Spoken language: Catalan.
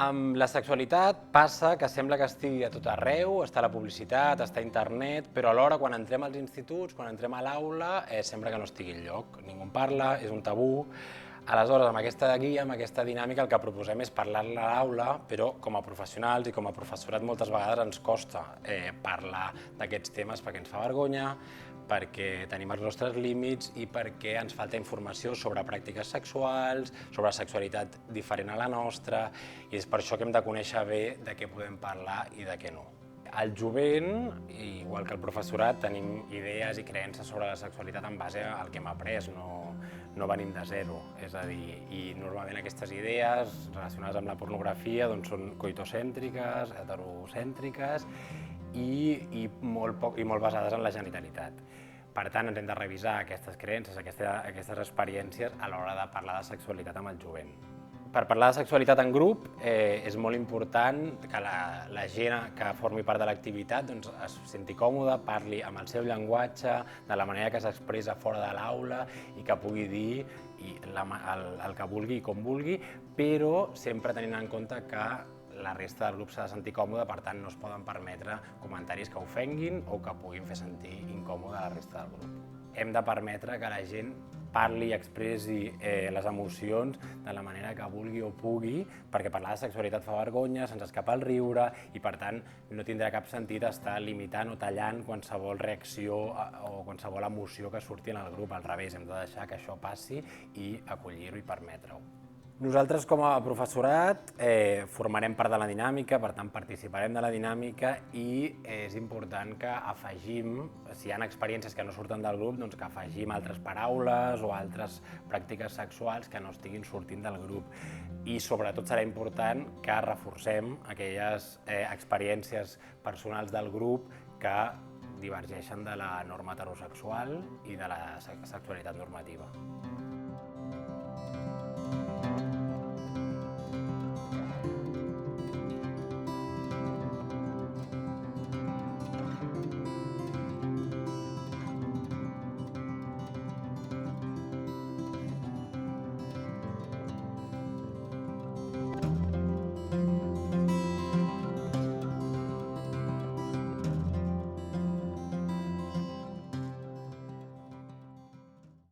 Amb la sexualitat passa que sembla que estigui a tot arreu, està a la publicitat, està a internet, però alhora quan entrem als instituts, quan entrem a l'aula, sembla que no estigui enlloc. Ningú en parla, és un tabú. Aleshores, amb aquesta guia, amb aquesta dinàmica, el que proposem és parlar-ne a l'aula, però com a professionals i com a professorat moltes vegades ens costa parlar d'aquests temes perquè ens fa vergonya, perquè tenim els nostres límits i perquè ens falta informació sobre pràctiques sexuals, sobre sexualitat diferent a la nostra, i és per això que hem de conèixer bé de què podem parlar i de què no. Al jovent, igual que el professorat, tenim idees i creences sobre la sexualitat en base al que hem après, no venim de zero. És a dir, i normalment aquestes idees relacionades amb la pornografia doncs, són coitocèntriques, heterocèntriques i molt basades en la genitalitat. Per tant, ens hem de revisar aquestes creences, aquestes experiències a l'hora de parlar de sexualitat amb el jovent. Per parlar de sexualitat en grup és molt important que la gent que formi part de l'activitat doncs, es senti còmoda, parli amb el seu llenguatge, de la manera que s'expressa fora de l'aula i que pugui dir el que vulgui i com vulgui, però sempre tenint en compte que la resta del grup s'ha de sentir còmode, per tant no es poden permetre comentaris que ofenguin o que puguin fer sentir incòmode a la resta del grup. Hem de permetre que la gent parli i expressi les emocions de la manera que vulgui o pugui, perquè parlar de sexualitat fa vergonya, se'ns escapa el riure i per tant no tindrà cap sentit estar limitant o tallant qualsevol reacció o qualsevol emoció que surti en el grup. Al revés, hem de deixar que això passi i acollir-ho i permetre-ho. Nosaltres com a professorat formarem part de la dinàmica, per tant participarem de la dinàmica i és important que afegim, si hi ha experiències que no surten del grup, doncs que afegim altres paraules o altres pràctiques sexuals que no estiguin sortint del grup. I sobretot serà important que reforcem aquelles experiències personals del grup que divergeixen de la norma heterosexual i de la sexualitat normativa.